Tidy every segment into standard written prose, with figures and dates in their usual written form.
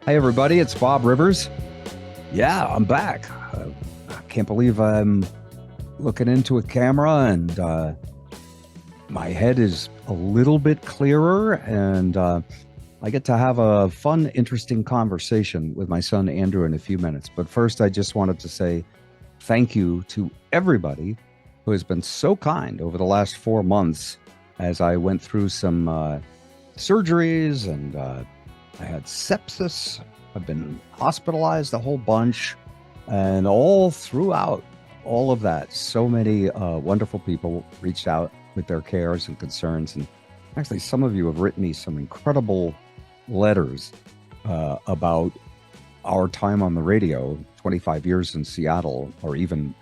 Hey, everybody, it's Bob Rivers. Yeah, I'm back. I can't believe I'm looking into a camera and my head is a little bit clearer. And I get to have a fun, interesting conversation with my son, Andrew, in a few minutes. But first, I just wanted to say thank you to everybody who has been so kind over the last 4 months as I went through some surgeries and I had sepsis. I've been hospitalized a whole bunch, and all throughout all of that, so many wonderful people reached out with their cares and concerns. And actually, some of you have written me some incredible letters about our time on the radio, 25 years in Seattle, or even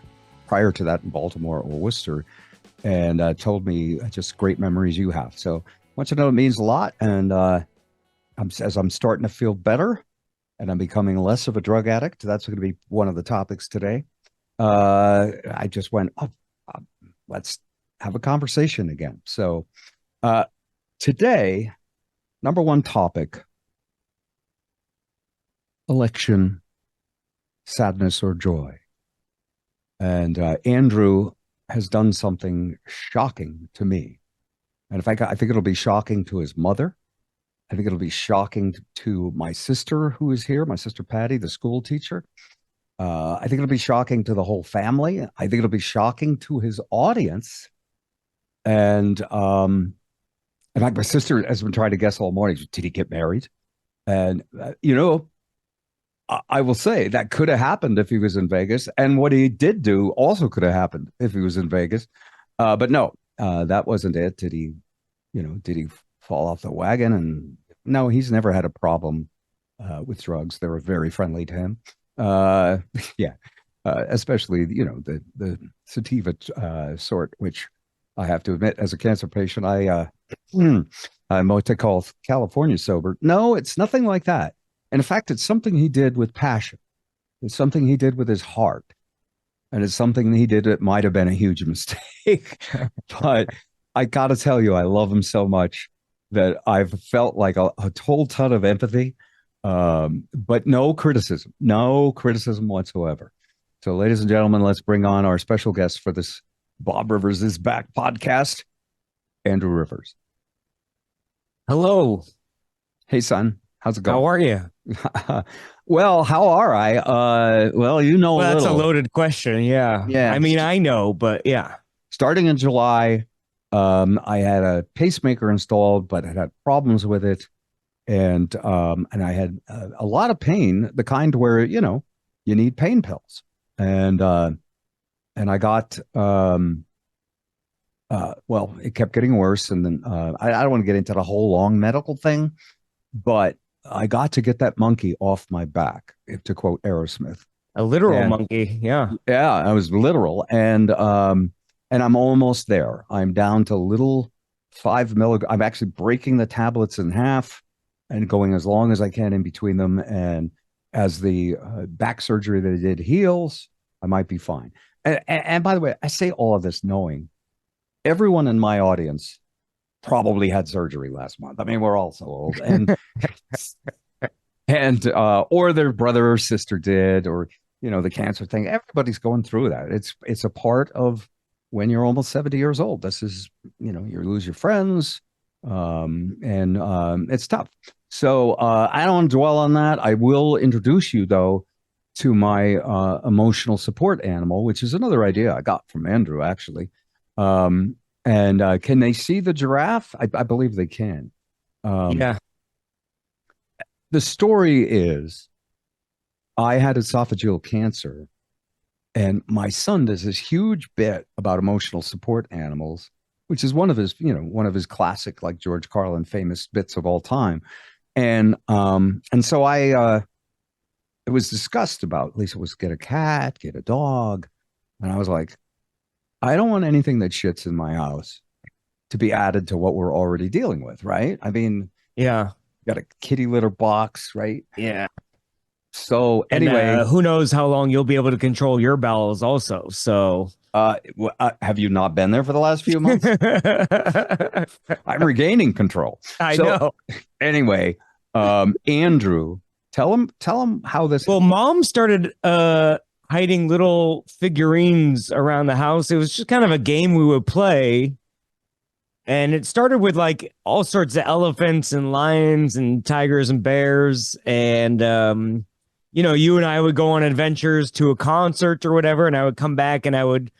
prior to that in Baltimore or Worcester, and told me just great memories you have. So I want you to know it means a lot. And as I'm starting to feel better and I'm becoming less of a drug addict, that's going to be one of the topics today. I just went, let's have a conversation again. So uh, today, number one topic, election, sadness or joy. And Andrew has done something shocking to me. And in fact, I think it'll be shocking to his mother. I think it'll be shocking to my sister who is here, my sister Patty, the school teacher. I think it'll be shocking to the whole family. I think it'll be shocking to his audience. And in fact, my sister has been trying to guess all morning. Did he get married? And I will say that could have happened if he was in Vegas, and what he did do also could have happened if he was in Vegas. But no, that wasn't it. Did he fall off the wagon? And no, he's never had a problem with drugs. They were very friendly to him. Yeah, especially the sativa sort, which I have to admit, as a cancer patient, I'm what they call California sober. No, it's nothing like that. And in fact, it's something he did with passion. It's something he did with his heart. And it's something he did that might have been a huge mistake. But I got to tell you, I love him so much that I've felt like a whole ton of empathy, but no criticism whatsoever. So, ladies and gentlemen, let's bring on our special guest for this Bob Rivers is Back podcast, Andrew Rivers. Hello. Hey, son, how's it How going? are you? Well, how are I? Well, you know a Well, that's a little. loaded question. Yeah. Yeah. I mean, I know, but yeah. Starting in July, I had a pacemaker installed, but I had problems with it, and I had a lot of pain, the kind where you need pain pills, and I got well, it kept getting worse, and then I don't want to get into the whole long medical thing, but I got to get that monkey off my back, to quote Aerosmith. A literal And monkey. Yeah. yeah, I was literal, and I'm almost there. I'm down to little 5 milligrams. I'm actually breaking the tablets in half and going as long as I can in between them. And as the back surgery that I did heals, I might be fine. And by the way, I say all of this knowing everyone in my audience probably had surgery last month. I mean, we're all so old, and or their brother or sister did, or the cancer thing. Everybody's going through that. It's a part of when you're almost 70 years old. This is, you lose your friends, and it's tough. So I don't want to dwell on that. I will introduce you though to my emotional support animal, which is another idea I got from Andrew actually. And can they see the giraffe? I believe they can. Um, Yeah. the story is I had esophageal cancer, and my son does this huge bit about emotional support animals, which is one of his classic, like George Carlin, famous bits of all time. And so it was discussed about, Lisa was get a cat, get a dog. And I was like, I don't want anything that shits in my house to be added to what we're already dealing with, right? I mean, Yeah. got a kitty litter box, right? Yeah. So And anyway, who knows how long you'll be able to control your bowels also. So have you not been there for the last few months? I'm regaining control. I So know. anyway, Andrew Tell them how this. Well, mom started hiding little figurines around the house. It was just kind of a game we would play. And it started with like all sorts of elephants and lions and tigers and bears. And you and I would go on adventures to a concert or whatever, and I would come back and I would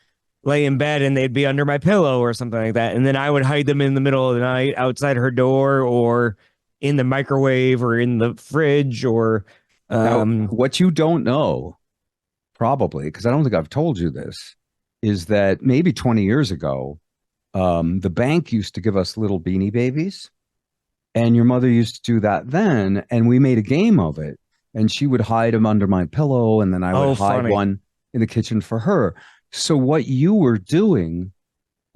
lay in bed and they'd be under my pillow or something like that. And then I would hide them in the middle of the night outside her door or in the microwave or in the fridge or Now, what you don't know, probably, because I don't think I've told you this, is that maybe 20 years ago, the bank used to give us little beanie babies, and your mother used to do that then, and we made a game of it. And she would hide them under my pillow, and then I would hide funny. one in the kitchen for her. So what you were doing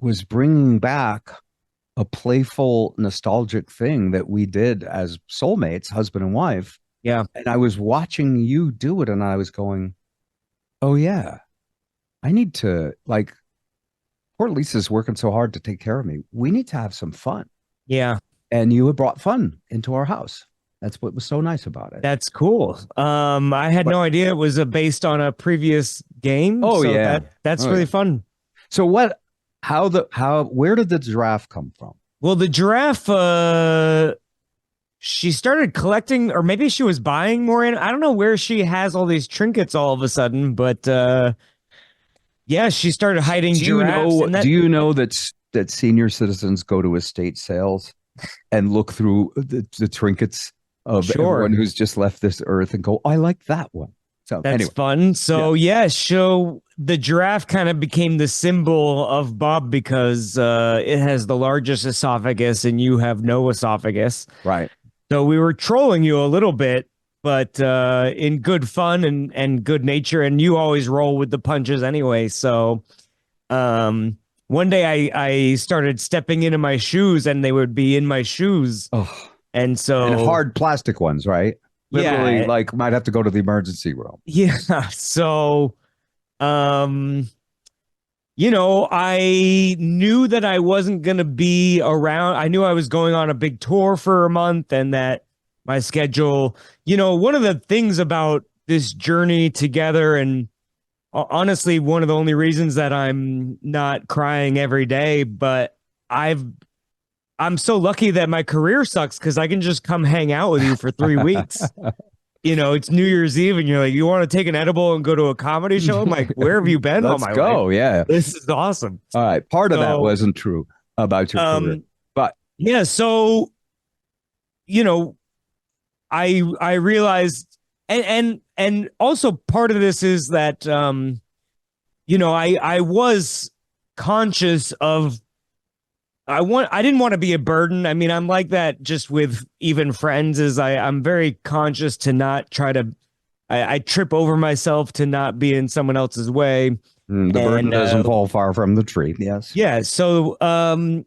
was bringing back a playful, nostalgic thing that we did as soulmates, husband and wife. Yeah. And I was watching you do it, and I was going, "Oh yeah, I need to like." Poor Lisa's working so hard to take care of me. We need to have some fun. Yeah. And you had brought fun into our house. That's what was so nice about it. That's cool. I had no idea it was based on a previous game. Oh so yeah, that's oh, really yeah. fun. So what? Where did the giraffe come from? Well, the giraffe, she started collecting, or maybe she was buying more in. I don't know where she has all these trinkets all of a sudden, but yeah, she started hiding giraffes. Do you know that senior citizens go to estate sales and look through the trinkets of everyone who's just left this earth and go, I like that one. So that's anyway. fun. So so the giraffe kind of became the symbol of Bob because it has the largest esophagus and you have no esophagus. Right. So we were trolling you a little bit, but in good fun and good nature. And you always roll with the punches anyway. So one day I started stepping into my shoes and they would be in my shoes. Oh. And so and hard plastic ones, right? Literally, yeah, like might have to go to the emergency room. Yeah. So I knew that I wasn't going to be around. I knew I was going on a big tour for a month and that my schedule, one of the things about this journey together, and honestly, one of the only reasons that I'm not crying every day, but I'm so lucky that my career sucks because I can just come hang out with you for 3 weeks. It's New Year's Eve and you're like, you want to take an edible and go to a comedy show? I'm like, where have you been all my life? Let's go. Yeah. This is awesome. All right. Part of that wasn't true about your career. But yeah, so I realized and also part of this is that I was conscious of I didn't want to be a burden. I mean, I'm like that just with even friends is I'm very conscious to not try to I trip over myself to not be in someone else's way. The burden doesn't fall far from the tree. Yes. Yeah. So but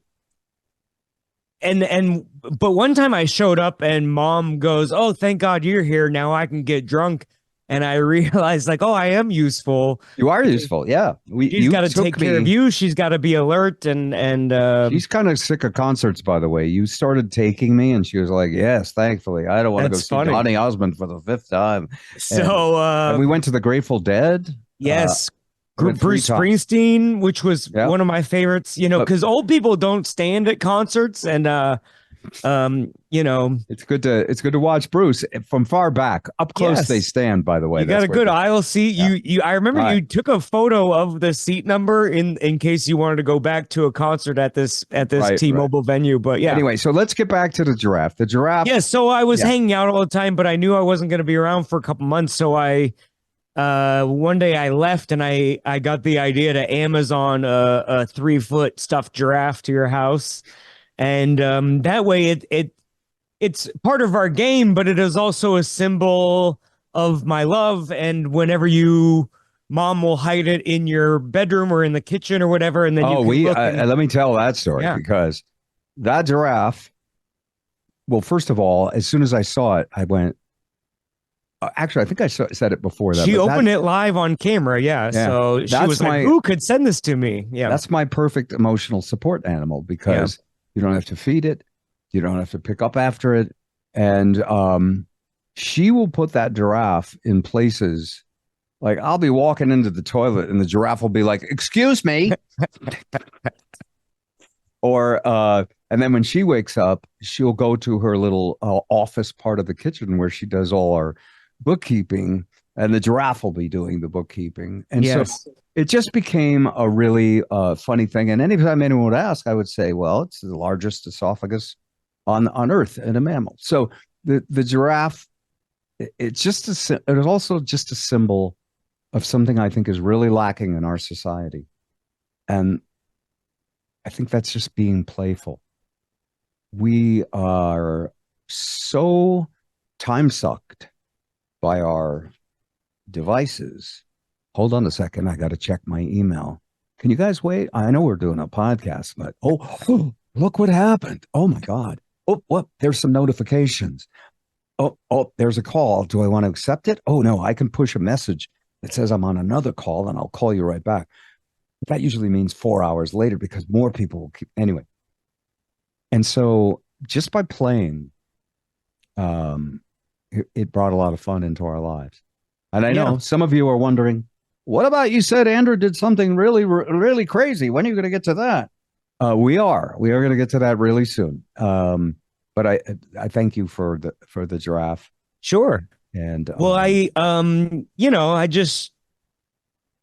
one time I showed up and mom goes, "Oh, thank God you're here. Now I can get drunk." And I realized, like, oh, I am useful. You are useful, yeah. She's got to take care of you. She's got to be alert, and she's kind of sick of concerts, by the way. You started taking me, and she was like, "Yes, thankfully, I don't want to go see Donny Osmond for the 5th time." So and we went to the Grateful Dead. Yes, Bruce Springsteen, which was one of my favorites. Because old people don't stand at concerts, and it's good to watch Bruce from far back. Up close they stand, by the way. You got a good aisle seat. Yeah. I remember you took a photo of the seat number in case you wanted to go back to a concert at this T-Mobile venue. But yeah. Anyway, so let's get back to the giraffe. The giraffe. Yeah, so I was hanging out all the time, but I knew I wasn't going to be around for a couple months. So one day I left and I got the idea to Amazon a 3-foot stuffed giraffe to your house. And that way it's part of our game, but it is also a symbol of my love. And whenever mom will hide it in your bedroom or in the kitchen or whatever. And then let me tell that story because that giraffe, well, first of all, as soon as I saw it, I went, actually, I think I said it before that. She opened it live on camera. Yeah. So she was like, who could send this to me? Yeah. That's my perfect emotional support animal because you don't have to feed it. You don't have to pick up after it. And she will put that giraffe in places like I'll be walking into the toilet and the giraffe will be like, "Excuse me," or and then when she wakes up, she'll go to her little office part of the kitchen where she does all our bookkeeping, and the giraffe will be doing the bookkeeping. And so Yes. it just became a really funny thing. And anytime anyone would ask, I would say, well, it's the largest esophagus on Earth in a mammal. So the giraffe, it's just it is also just a symbol of something I think is really lacking in our society. And I think that's just being playful. We are so time sucked by our devices. Hold on a second. I got to check my email. Can you guys wait? I know we're doing a podcast, but look what happened. Oh my God. Oh, what? There's some notifications. Oh, there's a call. Do I want to accept it? Oh no, I can push a message that says I'm on another call and I'll call you right back. That usually means 4 hours later because more people will keep anyway. And so just by playing, it brought a lot of fun into our lives. And I Yeah. know some of you are wondering, what about you said Andrew did something really, really crazy? When are you going to get to that? We are going to get to that really soon. But I thank you for the giraffe Sure. and Well, I just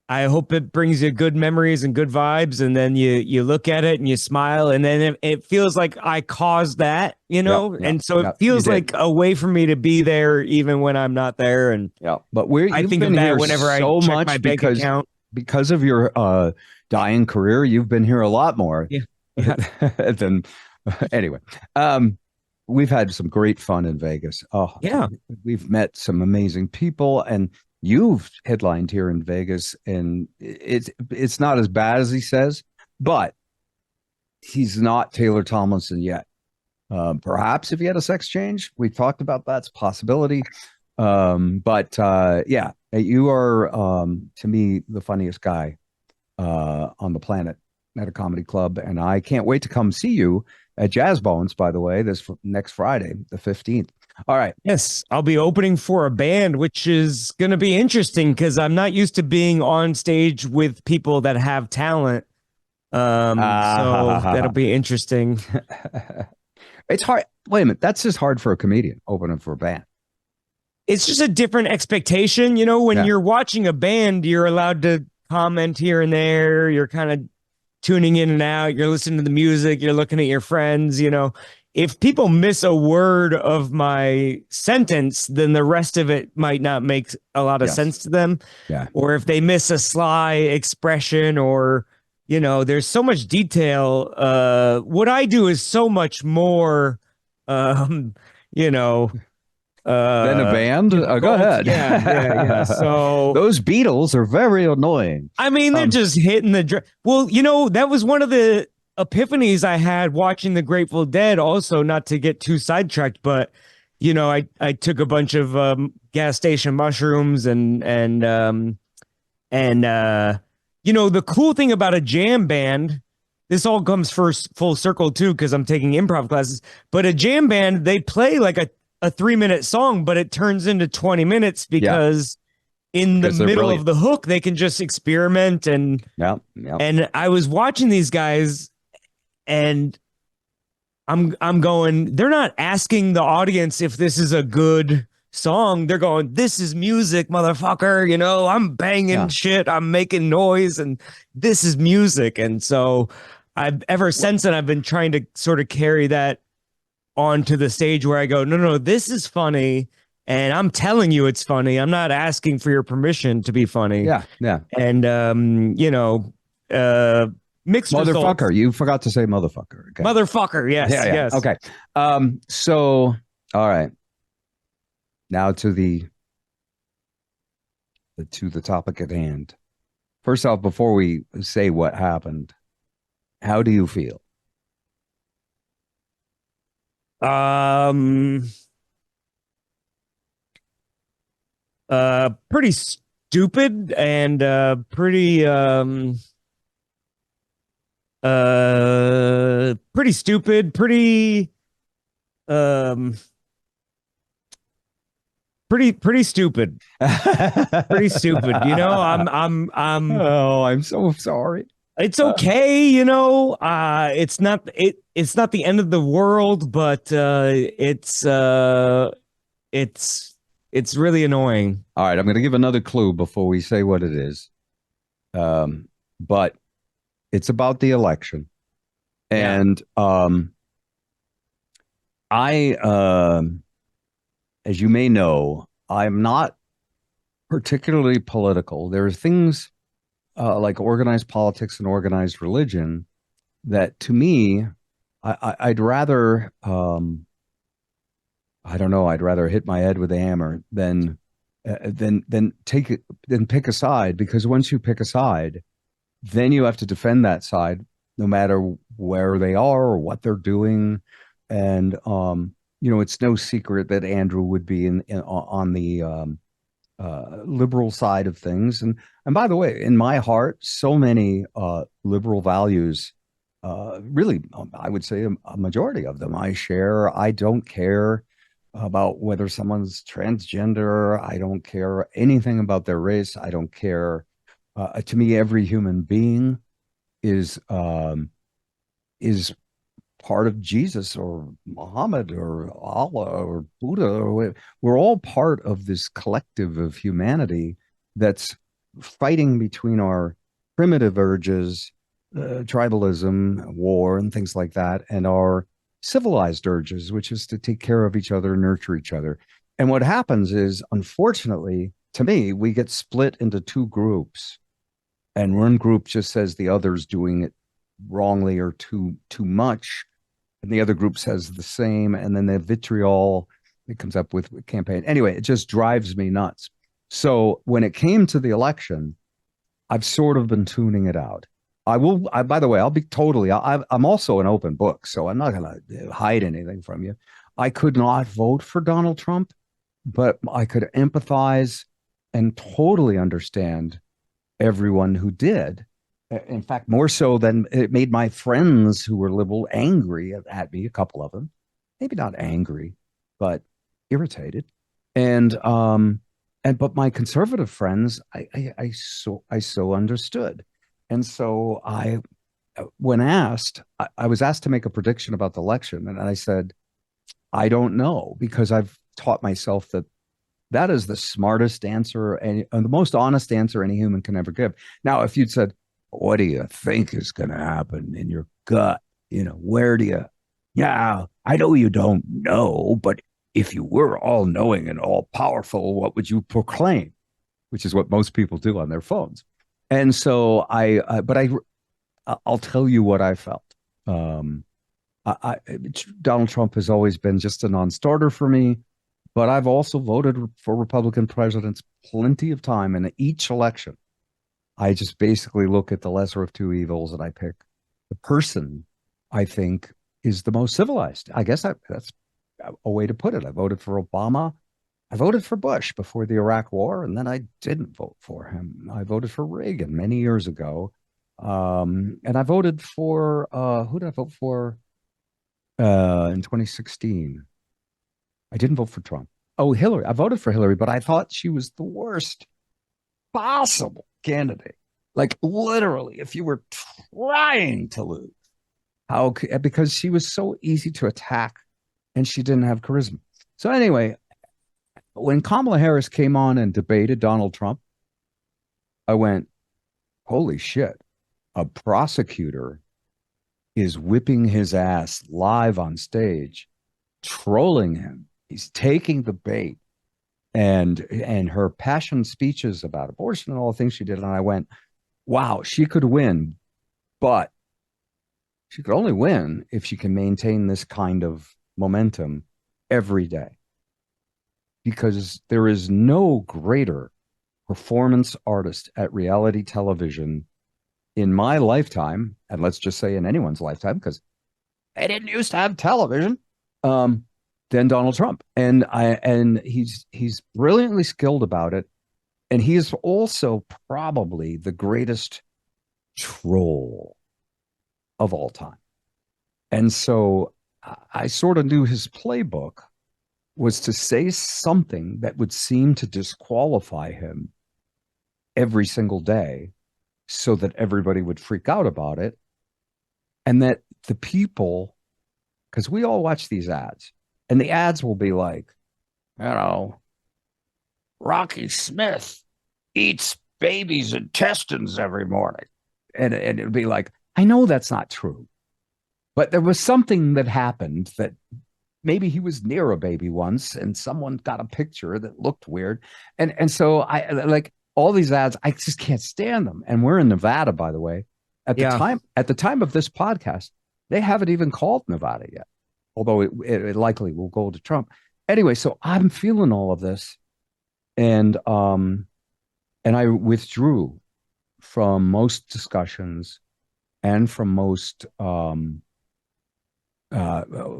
I hope it brings you good memories and good vibes, and then you look at it and you smile, and then it feels like I caused that, yeah, yeah, and so it yeah, you feels did. like a way for me to be there even when I'm not there, and Yeah, but we're I you've think been of that here whenever I so check my much bank account. because of your dying career. You've been here a lot more Yeah, yeah, than anyway. Um, we've had some great fun in Vegas. Oh, yeah. we've met some amazing people, and you've headlined here in Vegas, and it's not as bad as he says, but he's not Taylor Tomlinson yet. Perhaps if he had a sex change, we talked about that's a possibility. But yeah, you are to me the funniest guy on the planet at a comedy club, and I can't wait to come see you at Jazz Bones. By the way, this next Friday, the 15th. All right. Yes, I'll be opening for a band, which is going to be interesting because I'm not used to being on stage with people that have talent. So that'll be interesting. It's hard. Wait a minute. That's just hard for a comedian opening for a band. It's just a different expectation. When Yeah. you're watching a band, you're allowed to comment here and there. You're kind of tuning in and out. You're listening to the music. You're looking at your friends. If people miss a word of my sentence, then the rest of it might not make a lot of Yes. sense to them. Yeah. Or if they miss a sly expression or, there's so much detail. What I do is so much more, um, you know, Then a band. Go difficult. ahead. Yeah, yeah, yeah. So Those Beatles are very annoying. I mean, they're Um, just hitting well, that was one of the epiphanies I had watching the Grateful Dead. Also, not to get too sidetracked, but I took a bunch of gas station mushrooms and the cool thing about a jam band. This all comes first full circle too, because I'm taking improv classes. But a jam band, they play like a 3-minute song, but it turns into 20 minutes yeah, because in the because they're middle of brilliant. the hook they can just experiment Yeah, yeah, and I was watching these guys and I'm going, they're not asking the audience if this is a good song. They're going, this is music, motherfucker. I'm banging yeah. shit, I'm making noise, and this is music. And so I've ever What? since then I've been trying to sort of carry that onto the stage where I go, no, no, this is funny. And I'm telling you it's funny. I'm not asking for your permission to be funny. Yeah, yeah. And uh mixed results. Motherfucker. You forgot to say motherfucker. Okay. Motherfucker, Yeah, yes, yeah. yes. Okay. So all right. Now to the topic at hand. First off, before we say what happened, how do you feel? Um Pretty stupid and pretty stupid, pretty um pretty stupid. Pretty stupid. Oh, I'm so sorry. It's Uh, okay, it's not the end of the world, but it's it's really annoying. all right, I'm going to give another clue before we say what it is. But it's about the election. Yeah. And I, as you may know, I'm not particularly political. There are things like organized politics and organized religion that to me, I'd rather, I don't know, I'd rather hit my head with a hammer than take it, than pick a side, because once you pick a side, then you have to defend that side no matter where they are or what they're doing. And it's no secret that Andrew would be on the liberal side of things. And by the way, in my heart, so many liberal values, really, I would say a majority of them I share. I don't care about whether someone's transgender. I don't care anything about their race. I don't care. To me, every human being is is part of Jesus or Muhammad or Allah or Buddha. We're all part of this collective of humanity that's fighting between our primitive urges, tribalism, war, and things like that, and our civilized urges, which is to take care of each other, nurture each other. And what happens is, unfortunately, to me, we get split into two groups, and one group just says the other's doing it wrongly or too much, and the other group says the same, and then the vitriol it comes up with campaign. Anyway, it just drives me nuts. So when it came to the election, I've sort of been tuning it out. By the way, I'll be totally, I'm also an open book, so I'm not going to hide anything from you. I could not vote for Donald Trump, but I could empathize and totally understand everyone who did. In fact, more so than it made my friends who were liberal angry at me, a couple of them, maybe not angry, but irritated. And my conservative friends, I so understood. And so when asked, I was asked to make a prediction about the election, and I said, I don't know, because I've taught myself that that is the smartest answer and the most honest answer any human can ever give. Now, if you'd said, what do you think is going to happen in your gut? Where do you, yeah, I know you don't know, but if you were all knowing and all powerful, what would you proclaim? Which is what most people do on their phones. And so I'll tell you what I felt. Um, I Donald Trump has always been just a non-starter for me, but I've also voted for Republican presidents plenty of time. And in each election, I just basically look at the lesser of two evils and I pick the person I think is the most civilized. I guess that's a way to put it. I voted for Obama. I voted for Bush before the Iraq War, and then I didn't vote for him. I voted for Reagan many years ago. And I voted for, who did I vote for in 2016? I didn't vote for Trump. Oh, Hillary. I voted for Hillary, but I thought she was the worst possible candidate. Like literally, if you were trying to lose, because she was so easy to attack and she didn't have charisma. So anyway, when Kamala Harris came on and debated Donald Trump, I went, holy shit, a prosecutor is whipping his ass live on stage, trolling him. He's taking the bait. And her passion speeches about abortion and all the things she did. And I went, wow, she could win, but she could only win if she can maintain this kind of momentum every day. Because there is no greater performance artist at reality television in my lifetime, and let's just say in anyone's lifetime, because they didn't used to have television, than Donald Trump. And he's brilliantly skilled about it. And he is also probably the greatest troll of all time. And so I sort of knew his playbook. was to say something that would seem to disqualify him every single day so that everybody would freak out about it. And that the people, because we all watch these ads, and the ads will be like, you know, Rocky Smith eats baby's intestines every morning. And it'd be like, I know that's not true, but there was something that happened that maybe he was near a baby once and someone got a picture that looked weird. And so I like all these ads, I just can't stand them. And we're in Nevada, by the way. Yeah. At the time of this podcast, they haven't even called Nevada yet, although it likely will go to Trump. Anyway, so I'm feeling all of this, and I withdrew from most discussions and from most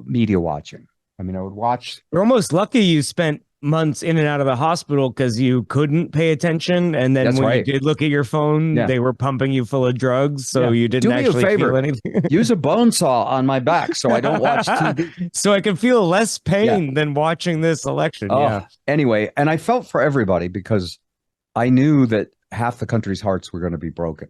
media watching. I mean, I would watch. You're almost lucky you spent months in and out of the hospital because you couldn't pay attention. And then That's when right. you did look at your phone, Yeah. they were pumping you full of drugs. So Yeah. you didn't Do me a actually favor. feel anything. Use a bone saw on my back so I don't watch TV. So I can feel less pain than watching this election. Oh, Yeah. anyway, and I felt for everybody because I knew that half the country's hearts were going to be broken.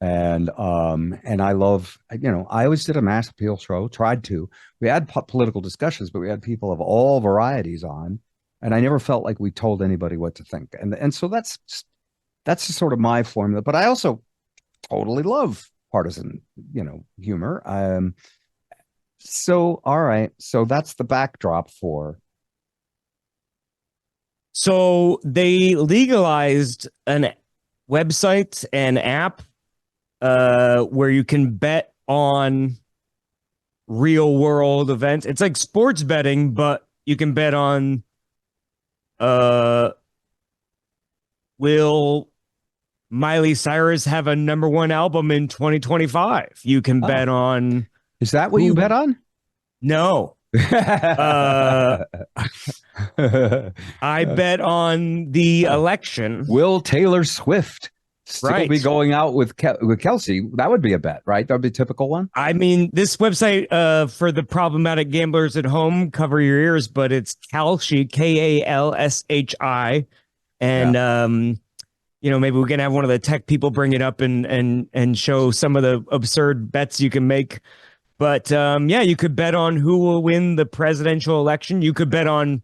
And I love, I always did a mass appeal show, tried to. We had political discussions, but we had people of all varieties on, and I never felt like we told anybody what to think. And so that's sort of my formula. But I also totally love partisan, humor. So all right, so that's the backdrop for. So they legalized an website and app where you can bet on real world events. It's like sports betting, but you can bet on will Miley Cyrus have a #1 album in 2025? You can bet on. Is that what you bet on? No. I bet on the election. Will Taylor Swift still be going out with Kelsey? That would be a bet, right? That would be a typical one. I mean, this website for the problematic gamblers at home, cover your ears, but it's Kalshi, Kalshi. And maybe we can have one of the tech people bring it up and show some of the absurd bets you can make. But you could bet on who will win the presidential election. You could bet on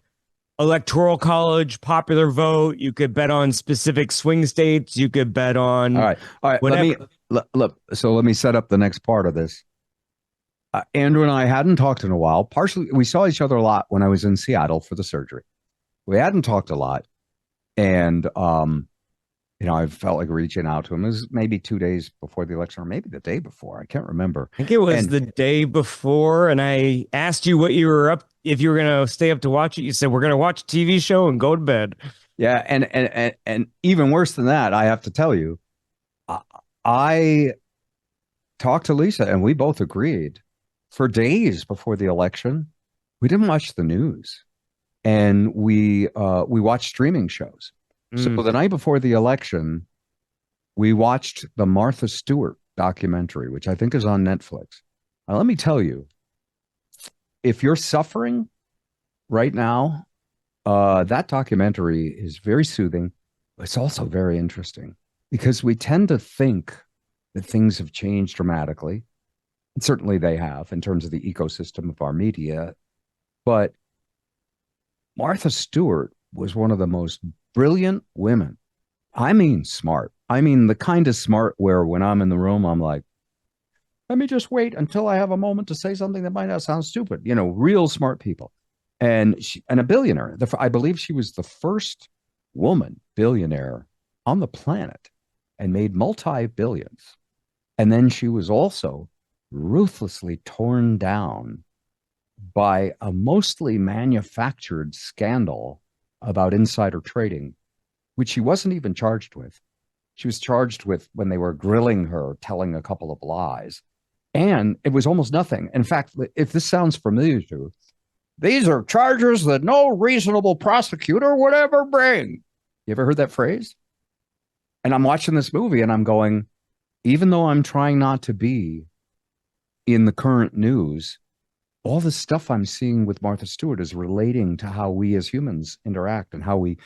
electoral college, popular vote. You could bet on specific swing states. You could bet on. All right. Whatever. Let me set up the next part of this. Andrew and I hadn't talked in a while. Partially, we saw each other a lot when I was in Seattle for the surgery. We hadn't talked a lot, and I felt like reaching out to him. It was maybe 2 days before the election, or maybe the day before. I can't remember. I think it was the day before, and I asked you what you were up, if you were going to stay up to watch it. You said, we're going to watch a TV show and go to bed. Yeah, and even worse than that, I have to tell you, I talked to Lisa, and we both agreed for days before the election, we didn't watch the news, and we watched streaming shows. So the night before the election, we watched the Martha Stewart documentary, which I think is on Netflix. Now, let me tell you, if you're suffering right now, that documentary is very soothing. It's also very interesting because we tend to think that things have changed dramatically. And certainly they have in terms of the ecosystem of our media. But Martha Stewart was one of the most brilliant women. I mean, smart. I mean, the kind of smart where when I'm in the room, I'm like, let me just wait until I have a moment to say something that might not sound stupid. Real smart people. And a billionaire. I believe she was the first woman billionaire on the planet and made multi-billions. And then she was also ruthlessly torn down by a mostly manufactured scandal about insider trading, which she wasn't even charged with. She was charged with when they were grilling her, telling a couple of lies. And it was almost nothing. In fact, if this sounds familiar to you, these are charges that no reasonable prosecutor would ever bring. You ever heard that phrase? And I'm watching this movie and I'm going, even though I'm trying not to be in the current news, all the stuff I'm seeing with Martha Stewart is relating to how we as humans interact and how we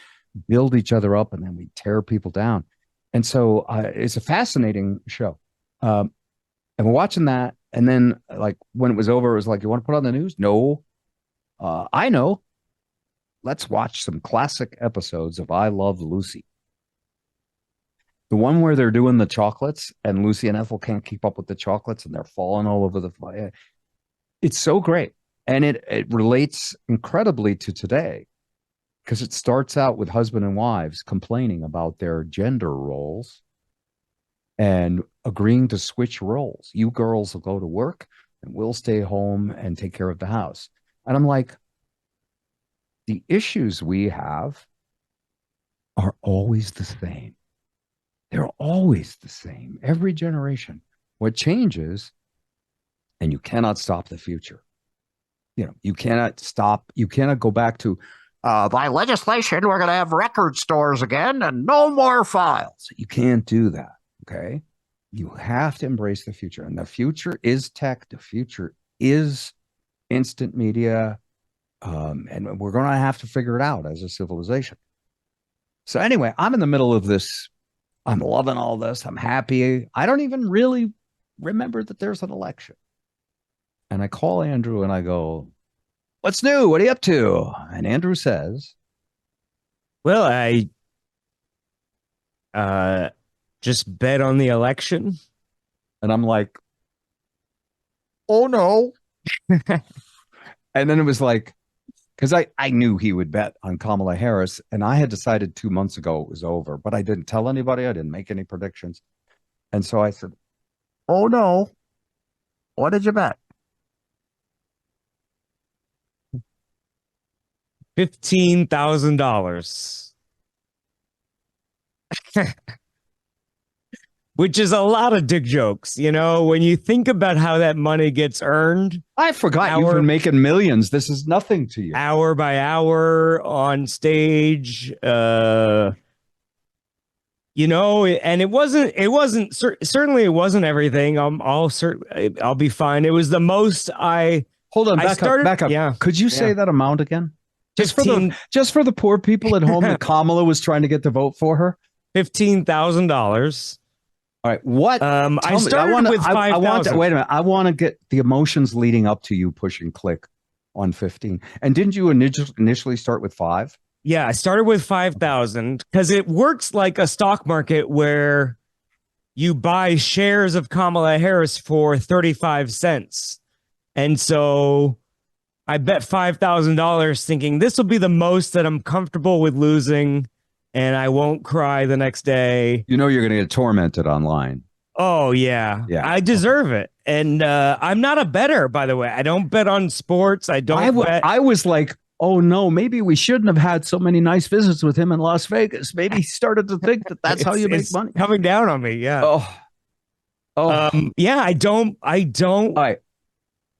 build each other up and then we tear people down. And so it's a fascinating show. Um, and we're watching that. And then, like, when it was over, it was like, you want to put on the news? No. I know. Let's watch some classic episodes of I Love Lucy. The one where they're doing the chocolates and Lucy and Ethel can't keep up with the chocolates and they're falling all over the fire. It's so great. And it relates incredibly to today because it starts out with husband and wives complaining about their gender roles and agreeing to switch roles. You girls will go to work and we'll stay home and take care of the house. And I'm like, the issues we have are always the same. They're always the same, every generation. What changes, and you cannot stop the future. You cannot go back to, by legislation, we're going to have record stores again and no more files. You can't do that. Okay. You have to embrace the future. And the future is tech. The future is instant media. And we're going to have to figure it out as a civilization. So anyway, I'm in the middle of this. I'm loving all this. I'm happy. I don't even really remember that there's an election. And I call Andrew and I go, what's new? What are you up to? And Andrew says, Well, I just bet on the election. and I'm like, oh no. And then it was like, because I knew he would bet on Kamala Harris, and I had decided 2 months ago it was over, but I didn't tell anybody. I didn't make any predictions. And so I said, oh no. What did you bet? $15,000. Which is a lot of dick jokes, when you think about how that money gets earned. I forgot you've been making millions. This is nothing to you. Hour by hour on stage. And it wasn't certainly it wasn't everything. I'll be fine. It was the most Hold on, back up. Yeah. Could you say that amount again? Just 15, for the poor people at home that Kamala was trying to get to vote for her? $15,000. All right. What? I started with 5,000. Wait a minute. I want to get the emotions leading up to you pushing click on 15. And didn't you initially start with 5? Yeah, I started with 5,000 because it works like a stock market where you buy shares of Kamala Harris for 35 cents. And so I bet $5,000 thinking this will be the most that I'm comfortable with losing. And I won't cry the next day. You're going to get tormented online. Oh, yeah. I deserve it. And I'm not a bettor, by the way. I don't bet on sports. I was like, oh, no, maybe we shouldn't have had so many nice visits with him in Las Vegas. Maybe he started to think that that's how you make money. Coming down on me, yeah. Yeah, I don't. All right.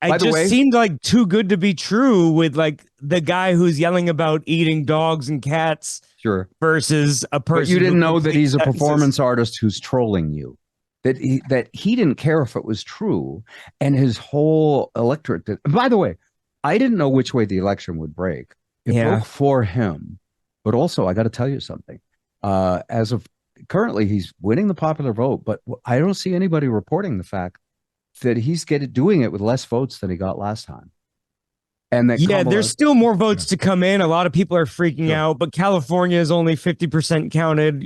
It just seemed like too good to be true with like the guy who's yelling about eating dogs and cats. Sure. Versus a person. But you didn't know that he's a performance artist who's trolling you. That he didn't care if it was true, and his whole electorate did. By the way, I didn't know which way the election would break. It broke for him, but also I got to tell you something. As of currently, he's winning the popular vote, but I don't see anybody reporting the fact that he's doing it with less votes than he got last time. And that there's still more votes to come in. A lot of people are freaking out, but California is only 50% counted.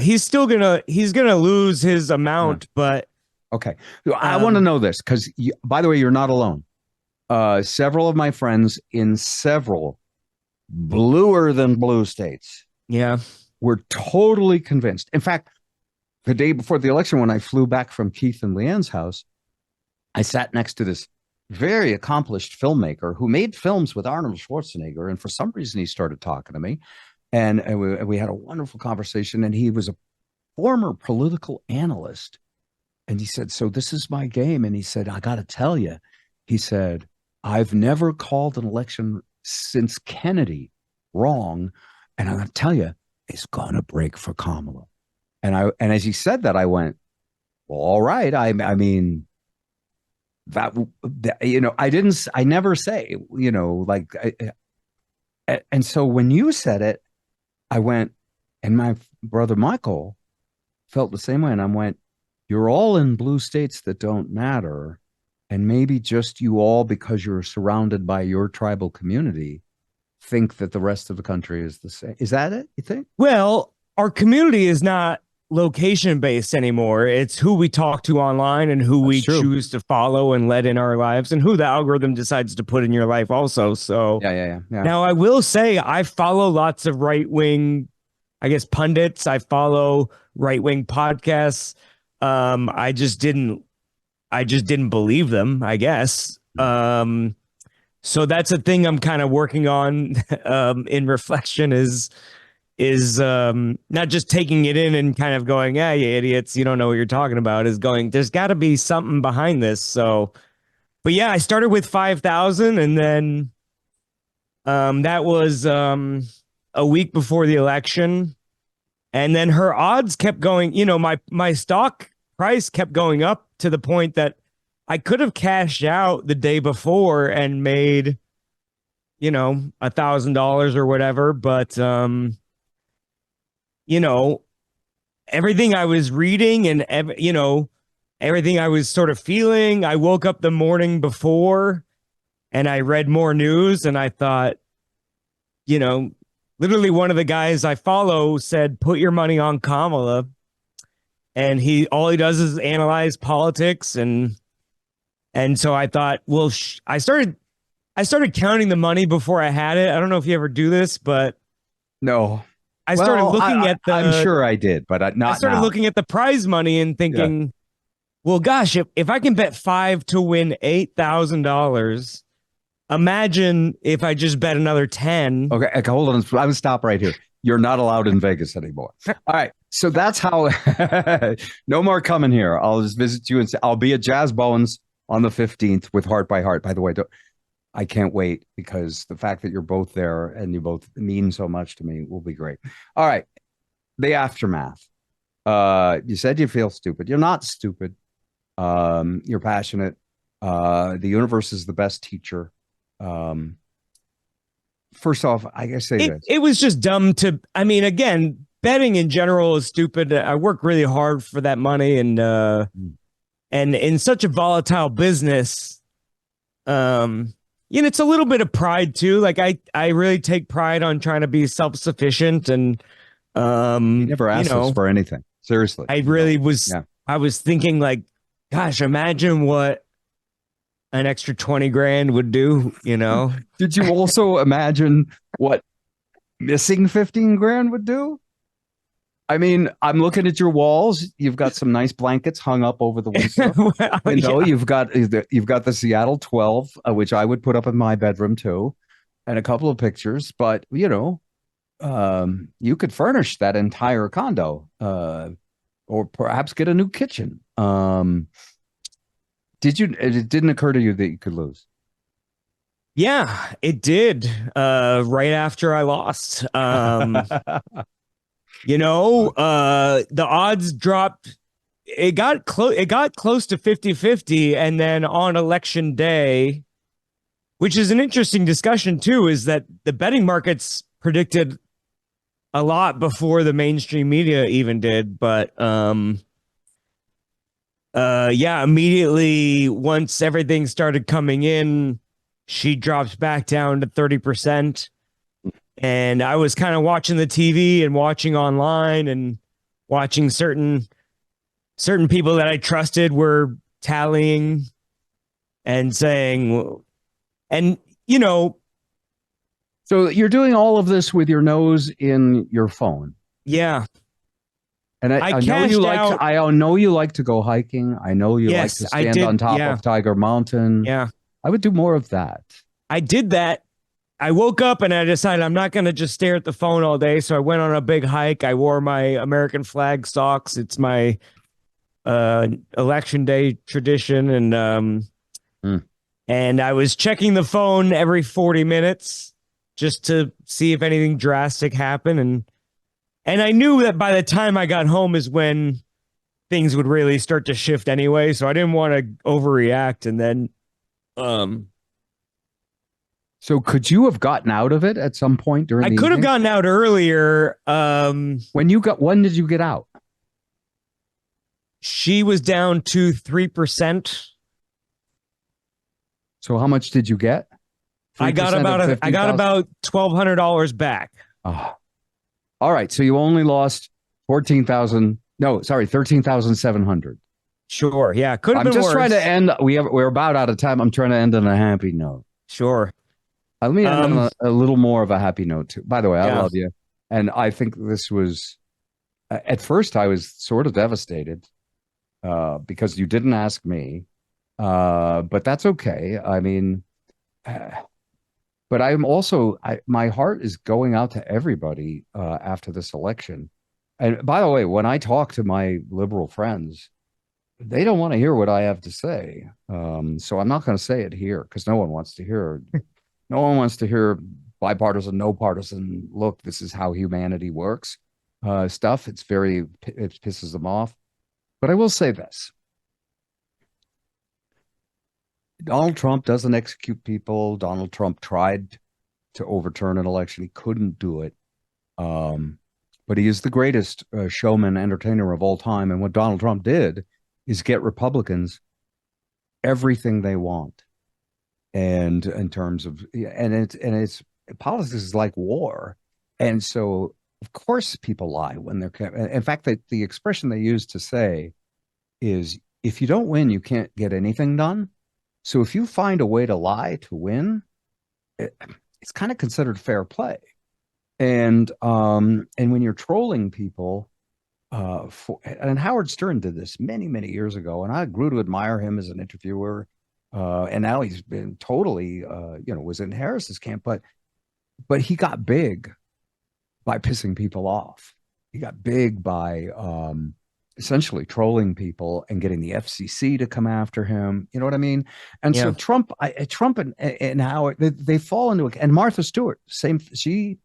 He's still gonna lose his amount, but okay. I want to know this because, by the way, you're not alone. Several of my friends in several bluer than blue states, were totally convinced. In fact, the day before the election, when I flew back from Keith and Leanne's house, I sat next to this very accomplished filmmaker who made films with Arnold Schwarzenegger. And for some reason, he started talking to me and we had a wonderful conversation. And he was a former political analyst. And he said, so this is my game. And he said, I got to tell you, he said, I've never called an election since Kennedy wrong. And I'm going to tell you, it's going to break for Kamala. And as he said that, I went, well, all right. I mean, I never say, and so when you said it, I went, and my brother Michael felt the same way. And I went, you're all in blue states that don't matter. And maybe just you all, because you're surrounded by your tribal community, think that the rest of the country is the same. Is that it, you think? Well, our community is not location based anymore. It's who we talk to online and who That's we true. choose to follow and let in our lives and who the algorithm decides to put in your life also. So Yeah, yeah, yeah, yeah. now I will say I follow lots of right wing, I guess, pundits. I follow right wing podcasts. I just didn't believe them, I guess. So that's a thing I'm kind of working on in reflection is not just taking it in and kind of going, yeah, you idiots, you don't know what you're talking about, is going, there's got to be something behind this. So, but yeah, I started with 5,000 and then that was a week before the election. And then her odds kept going, my stock price kept going up to the point that I could have cashed out the day before and made, $1,000 or whatever. But you know, everything I was reading and everything I was sort of feeling, I woke up the morning before and I read more news and I thought, you know, literally one of the guys I follow said, put your money on Kamala. And all he does is analyze politics. And so I thought, well, I started counting the money before I had it. I don't know if you ever do this, but No. I started Well, looking at I'm the sure I did, but I not started now. looking at the prize money and Yeah. thinking, well, gosh, if I can bet five to win $8,000, imagine if I just bet another 10. Okay, hold on. I would stop right here. You're not allowed in Vegas anymore. All right. So that's how. No more coming here. I'll just visit you and say I'll be at Jazz Bones on the 15th with Heart by Heart. By the way, I can't wait because the fact that you're both there and you both mean so much to me will be great. All right. The aftermath. You said you feel stupid. You're not stupid. You're passionate. The universe is the best teacher. Um, First off, I gotta say It this. it was just dumb to. I mean, again, betting in general is stupid. I work really hard for that money, and in such a volatile business, it's a little bit of pride too. Like I really take pride on trying to be self sufficient, and He never asked us for anything. Seriously. I really was. Yeah. I was thinking like, gosh, imagine what an extra 20 grand would do. Did you also imagine what missing 15 grand would do? I mean, I'm looking at your walls. You've got some nice blankets hung up over the window. Well, yeah. You've got the Seattle 12, which I would put up in my bedroom too, and a couple of pictures. But you could furnish that entire condo, or perhaps get a new kitchen. It didn't occur to you that you could lose? Yeah, it did. Right after I lost. The odds dropped. It got close to 50-50. And then on election day, which is an interesting discussion too, is that the betting markets predicted a lot before the mainstream media even did. But yeah, immediately once everything started coming in, she drops back down to 30%. And I was kind of watching the TV and watching online and watching certain people that I trusted were tallying and saying, and So you're doing all of this with your nose in your phone. yeah, And I I know you cashed like out. I know you like to go hiking. I know you like to Yes, I stand on did. top Yeah, of Tiger Mountain. yeah, I would do more of that. I did that. I woke up and I decided I'm not going to just stare at the phone all day. So I went on a big hike. I wore my American flag socks. It's my election day tradition, Hmm. and I was checking the phone every 40 minutes just to see if anything drastic happened, and I knew that by the time I got home is when things would really start to shift anyway. So I didn't want to overreact. And then, um, So could you have gotten out of it at some point during I the could have evening? gotten out earlier. When did you get out? She was down to 3%. So how much did you get? 3% of I got 15,000? about $1,200 back. Oh, all right. So you only lost 14,000. No, sorry, 13,700. Sure. Yeah. Could have I'm been just worse. trying to end. We're about out of time. I'm trying to end on a happy note. Sure. Let me end on Um, a little more of a happy note too. By the way, I yeah. love you. And I think this was, at first I was sort of devastated because you didn't ask me. But that's okay. I mean, but I'm also, my heart is going out to everybody after this election. And by the way, when I talk to my liberal friends, they don't want to hear what I have to say. So I'm not going to say it here because no one wants to hear. No one wants to hear bipartisan, no partisan. Look, this is how humanity works. Stuff. It pisses them off. But I will say this: Donald Trump doesn't execute people. Donald Trump tried to overturn an election. He couldn't do it. But he is the greatest showman, entertainer of all time. And what Donald Trump did is get Republicans everything they want. And in terms of, it's politics is like war. And so, of course, people lie when they're, in fact, the expression they use to say is if you don't win, you can't get anything done. So if you find a way to lie to win, it's kind of considered fair play. And when you're trolling people, and Howard Stern did this many, many years ago, and I grew to admire him as an interviewer. And now he's been totally, was in Harris's camp, but he got big by pissing people off. He got big by essentially trolling people and getting the FCC to come after him. You know what I mean? And so Trump and Howard, they fall into it. And Martha Stewart, same. She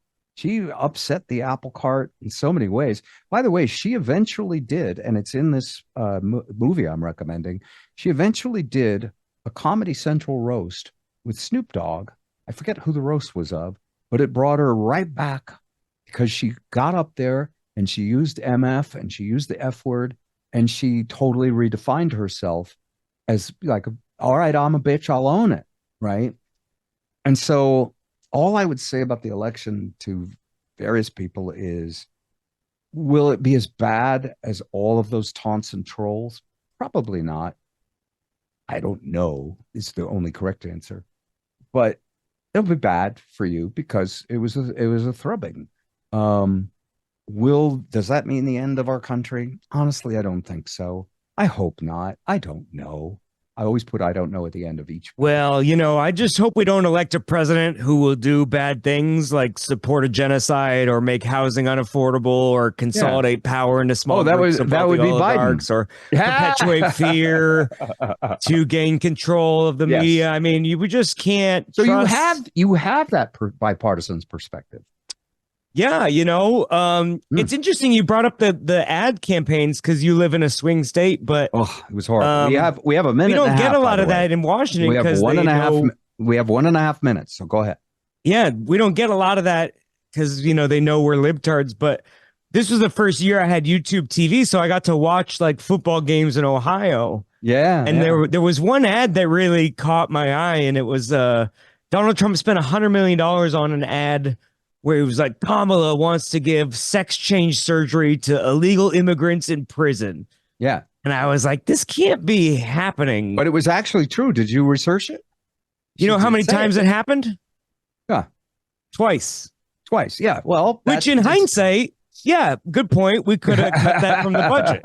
upset the apple cart in so many ways. By the way, she eventually did, and it's in this movie I'm recommending. She eventually did a Comedy Central roast with Snoop Dogg. I forget who the roast was of, but it brought her right back because she got up there and she used MF and she used the F word and she totally redefined herself as like, all right, I'm a bitch, I'll own it, right? And so all I would say about the election to various people is, will it be as bad as all of those taunts and trolls? Probably not. I don't know. It's the only correct answer, but it'll be bad for you because it was a thrubbing. Does that mean the end of our country? Honestly, I don't think so. I hope not. I don't know. I always put I don't know at the end of each. Well, I just hope we don't elect a president who will do bad things like support a genocide or make housing unaffordable or consolidate power into small groups that would be Biden or perpetuate fear to gain control of the media. I mean, we just can't. So you have that bipartisan perspective. Yeah, it's interesting you brought up the ad campaigns because you live in a swing state, but it was horrible. We have a minute. We don't get a lot of that in Washington because we have 1.5 minutes. So go ahead. Yeah, we don't get a lot of that because they know we're libtards. But this was the first year I had YouTube TV, so I got to watch like football games in Ohio. Yeah, and there was one ad that really caught my eye, and it was Donald Trump spent $100 million on an ad where he was like, Kamala wants to give sex change surgery to illegal immigrants in prison. Yeah. And I was like, this can't be happening. But it was actually true. Did you research it? You know how many times it happened? Yeah. Twice. Yeah. Well, which in hindsight, yeah, good point. We could have cut that from the budget,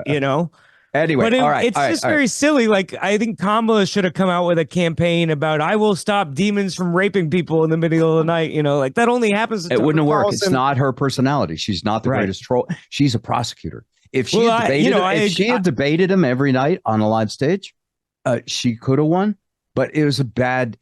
Anyway, but it's just very silly. Like, I think Kamala should have come out with a campaign about I will stop demons from raping people in the middle of the night. Like that only happens. It wouldn't work. It's not her personality. She's not the greatest troll. She's a prosecutor. If she had debated him every night on a live stage, she could have won. but it was a bad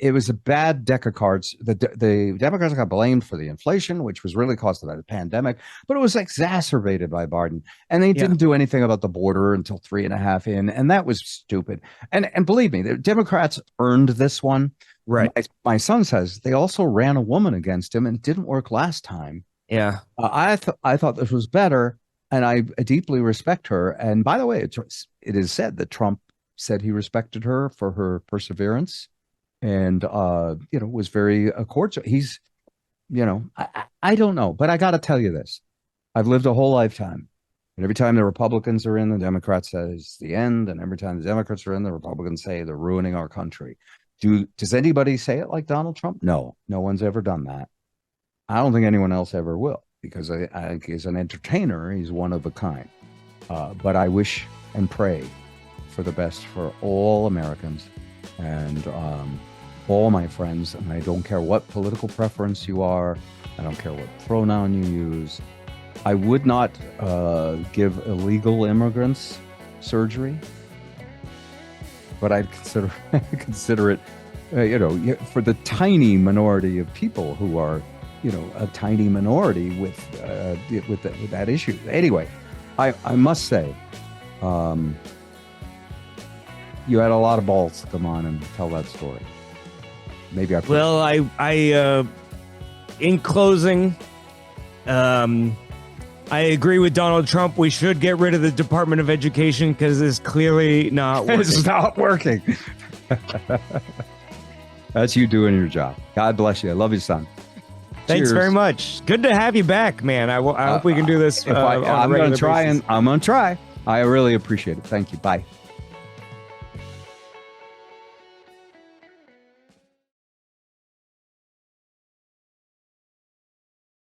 deck of cards. The Democrats got blamed for the inflation, which was really caused by the pandemic, but it was exacerbated by Biden. And they Yeah. didn't do anything about the border until 3.5 in, and that was stupid. And believe me, the Democrats earned this one. Right. My son says they also ran a woman against him, and it didn't work last time. Yeah. I thought this was better, and I deeply respect her. And by the way, it is said that Trump said he respected her for her perseverance, and was very cordial. He's I don't know, but I got to tell you this: I've lived a whole lifetime, and every time the Republicans are in, the Democrats say it's the end, and every time the Democrats are in, the Republicans say they're ruining our country. Does anybody say it like Donald Trump? No, no one's ever done that. I don't think anyone else ever will, because I think as an entertainer, he's one of a kind. But I wish and pray for the best for all Americans and all my friends. And I don't care what political preference you are. I don't care what pronoun you use. I would not give illegal immigrants surgery, but I'd consider it, for the tiny minority of people who are, a tiny minority with that issue. Anyway, I must say, you had a lot of balls to come on and tell that story. Maybe I. Well, I in closing, I agree with Donald Trump. We should get rid of the Department of Education because it's clearly not working. It's not working. That's you doing your job. God bless you. I love you, son. Thanks Cheers. very much. Good to have you back, man. I hope we can do this. I'm going to try. I really appreciate it. Thank you. Bye.